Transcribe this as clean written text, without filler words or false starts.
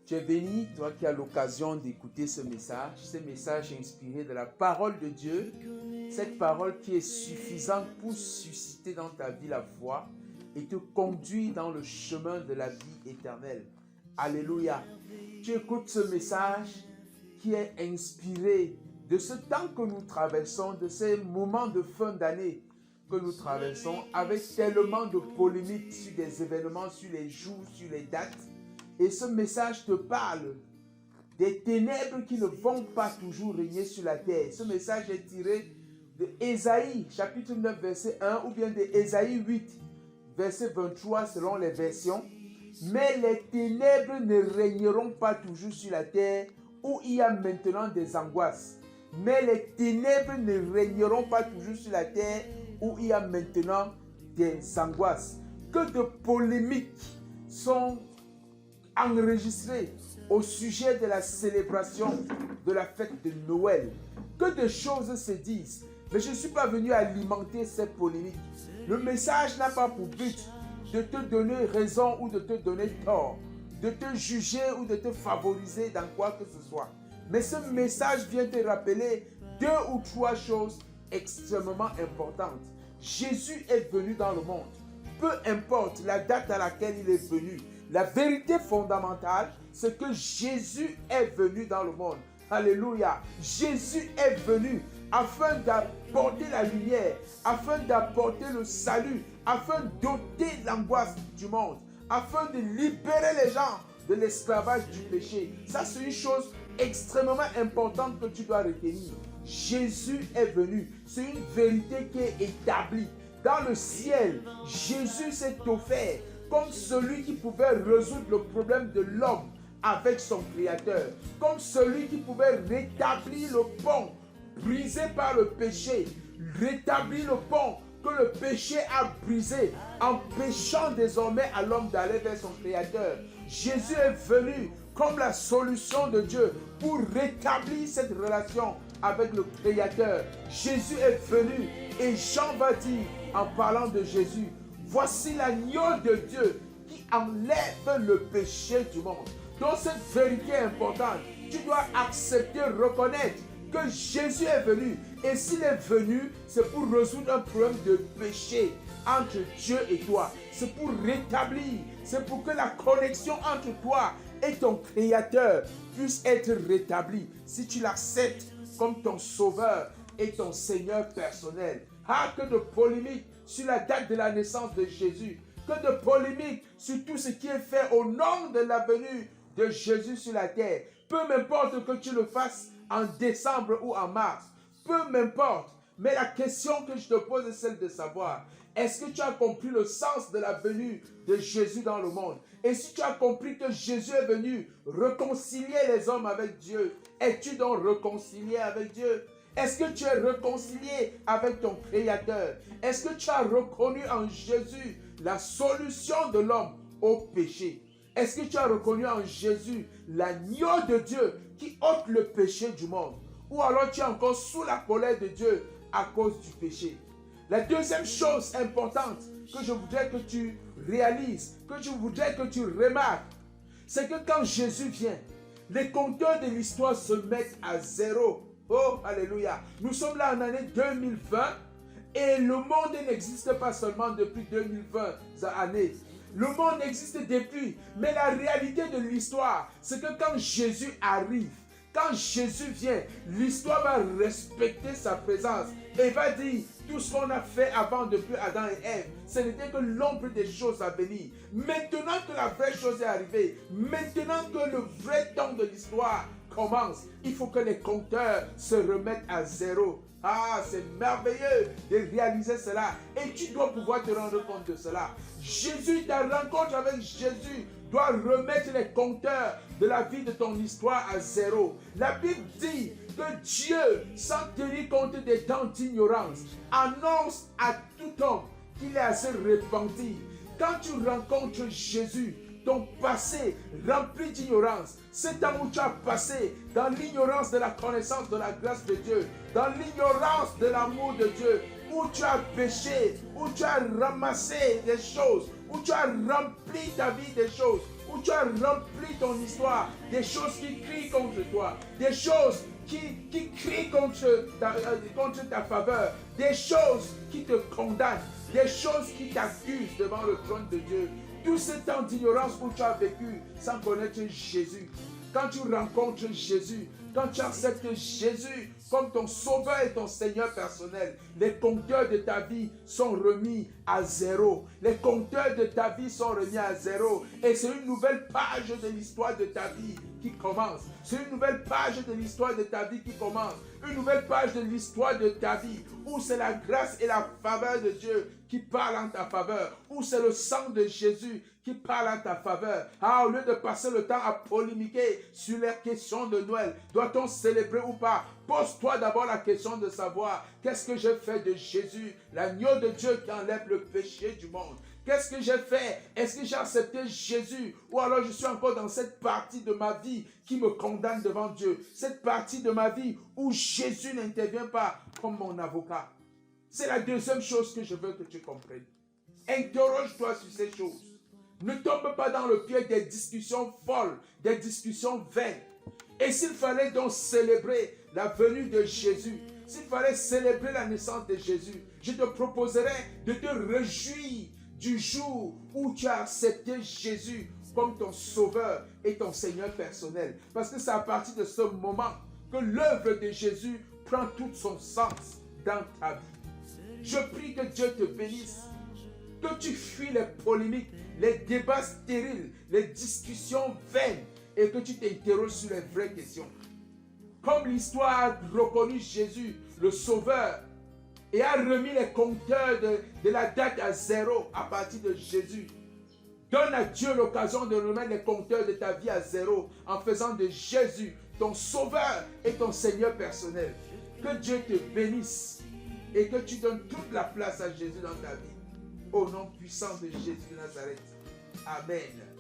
Tu es béni, toi qui as l'occasion d'écouter ce message inspiré de la parole de Dieu, cette parole qui est suffisante pour susciter dans ta vie la foi et te conduire dans le chemin de la vie éternelle. Alléluia. Tu écoutes ce message qui est inspiré de ce temps que nous traversons, de ces moments de fin d'année que nous traversons, avec tellement de polémiques sur des événements, sur les jours, sur les dates. Et ce message te parle des ténèbres qui ne vont pas toujours régner sur la terre. Ce message est tiré de Ésaïe, chapitre 9, verset 1, ou bien de Ésaïe 8, verset 23, selon les versions. Mais les ténèbres ne régneront pas toujours sur la terre, où il y a maintenant des angoisses. Mais les ténèbres ne régneront pas toujours sur la terre, où il y a maintenant des angoisses. Que de polémiques sont enregistrées au sujet de la célébration de la fête de Noël. Que de choses se disent. Mais je ne suis pas venu alimenter cette polémique. Le message n'a pas pour but de te donner raison ou de te donner tort, de te juger ou de te favoriser dans quoi que ce soit. Mais ce message vient te rappeler 2 ou 3 choses extrêmement importantes. Jésus est venu dans le monde. Peu importe la date à laquelle il est venu, la vérité fondamentale, c'est que Jésus est venu dans le monde. Alléluia. Jésus est venu afin d'apporter la lumière, afin d'apporter le salut, afin d'ôter l'angoisse du monde, afin de libérer les gens de l'esclavage du péché. Ça, c'est une chose extrêmement importante que tu dois retenir. Jésus est venu. C'est une vérité qui est établie. Dans le ciel, Jésus s'est offert comme celui qui pouvait résoudre le problème de l'homme avec son Créateur, comme celui qui pouvait rétablir le pont brisé par le péché, rétablir le pont que le péché a brisé, empêchant désormais à l'homme d'aller vers son Créateur. Jésus est venu comme la solution de Dieu pour rétablir cette relation avec le Créateur. Jésus est venu et Jean va dire en parlant de Jésus, voici l'agneau de Dieu qui enlève le péché du monde. Donc cette vérité est importante. Tu dois accepter, reconnaître que Jésus est venu. Et s'il est venu, c'est pour résoudre un problème de péché entre Dieu et toi. C'est pour rétablir, c'est pour que la connexion entre toi et ton Créateur puisse être rétablie. Si tu l'acceptes comme ton sauveur et ton Seigneur personnel. Ah, que de polémiques sur la date de la naissance de Jésus. Que de polémiques sur tout ce qui est fait au nom de la venue de Jésus sur la terre. Peu m'importe que tu le fasses en décembre ou en mars. Peu m'importe. Mais la question que je te pose est celle de savoir, est-ce que tu as compris le sens de la venue de Jésus dans le monde? Et si tu as compris que Jésus est venu réconcilier les hommes avec Dieu, es-tu donc réconcilié avec Dieu? Est-ce que tu es réconcilié avec ton Créateur? Est-ce que tu as reconnu en Jésus la solution de l'homme au péché? Est-ce que tu as reconnu en Jésus l'agneau de Dieu qui ôte le péché du monde? Ou alors tu es encore sous la colère de Dieu à cause du péché? La deuxième chose importante que je voudrais que tu réalises, que je voudrais que tu remarques, c'est que quand Jésus vient, les compteurs de l'histoire se mettent à zéro. Oh, alléluia. Nous sommes là en année 2020 et le monde n'existe pas seulement depuis 2020 années. Le monde existe depuis, mais la réalité de l'histoire, c'est que quand Jésus arrive, quand Jésus vient, l'histoire va respecter sa présence et va dire tout ce qu'on a fait avant depuis Adam et Ève, ce n'était que l'ombre des choses à venir. Maintenant que la vraie chose est arrivée, maintenant que le vrai temps de l'histoire commence, il faut que les compteurs se remettent à zéro. Ah, c'est merveilleux de réaliser cela et tu dois pouvoir te rendre compte de cela. Jésus, ta rencontre avec Jésus doit remettre les compteurs de la vie de ton histoire à zéro. La Bible dit que Dieu, sans tenir compte des temps d'ignorance, annonce à tout homme qu'il est assez repenti. Quand tu rencontres Jésus, ton passé rempli d'ignorance, ce temps où tu as passé dans l'ignorance de la connaissance de la grâce de Dieu, dans l'ignorance de l'amour de Dieu, où tu as péché, où tu as ramassé des choses, où tu as rempli ta vie des choses, où où tu as rempli ton histoire, des choses qui crient contre toi, des choses qui crient contre ta faveur, des choses qui te condamnent, des choses qui t'accusent devant le trône de Dieu. Tout ce temps d'ignorance où tu as vécu sans connaître Jésus, quand tu rencontres Jésus, quand tu acceptes Jésus comme ton sauveur et ton Seigneur personnel, les compteurs de ta vie sont remis à zéro. Les compteurs de ta vie sont remis à zéro. Et c'est une nouvelle page de l'histoire de ta vie qui commence. C'est une nouvelle page de l'histoire de ta vie qui commence. Une nouvelle page de l'histoire de ta vie où c'est la grâce et la faveur de Dieu qui parlent en ta faveur, où c'est le sang de Jésus qui parle en ta faveur. Au lieu de passer le temps à polémiquer sur les questions de Noël, doit-on célébrer ou pas? Pose-toi d'abord la question de savoir, qu'est-ce que j'ai fait de Jésus, l'agneau de Dieu qui enlève le péché du monde? Qu'est-ce que j'ai fait? Est-ce que j'ai accepté Jésus? Ou alors je suis encore dans cette partie de ma vie qui me condamne devant Dieu? Cette partie de ma vie où Jésus n'intervient pas comme mon avocat. C'est la deuxième chose que je veux que tu comprennes. Interroge-toi sur ces choses. Ne tombe pas dans le piège des discussions folles, des discussions vaines. Et s'il fallait donc célébrer la venue de Jésus, s'il fallait célébrer la naissance de Jésus, je te proposerais de te réjouir du jour où tu as accepté Jésus comme ton sauveur et ton Seigneur personnel. Parce que c'est à partir de ce moment que l'œuvre de Jésus prend tout son sens dans ta vie. Je prie que Dieu te bénisse, que tu fuis les polémiques, les débats stériles, les discussions vaines et que tu t'interroges sur les vraies questions. Comme l'histoire a reconnu Jésus, le Sauveur, et a remis les compteurs de la date à zéro à partir de Jésus. Donne à Dieu l'occasion de remettre les compteurs de ta vie à zéro en faisant de Jésus ton Sauveur et ton Seigneur personnel. Que Dieu te bénisse et que tu donnes toute la place à Jésus dans ta vie. Au nom puissant de Jésus de Nazareth. Amen.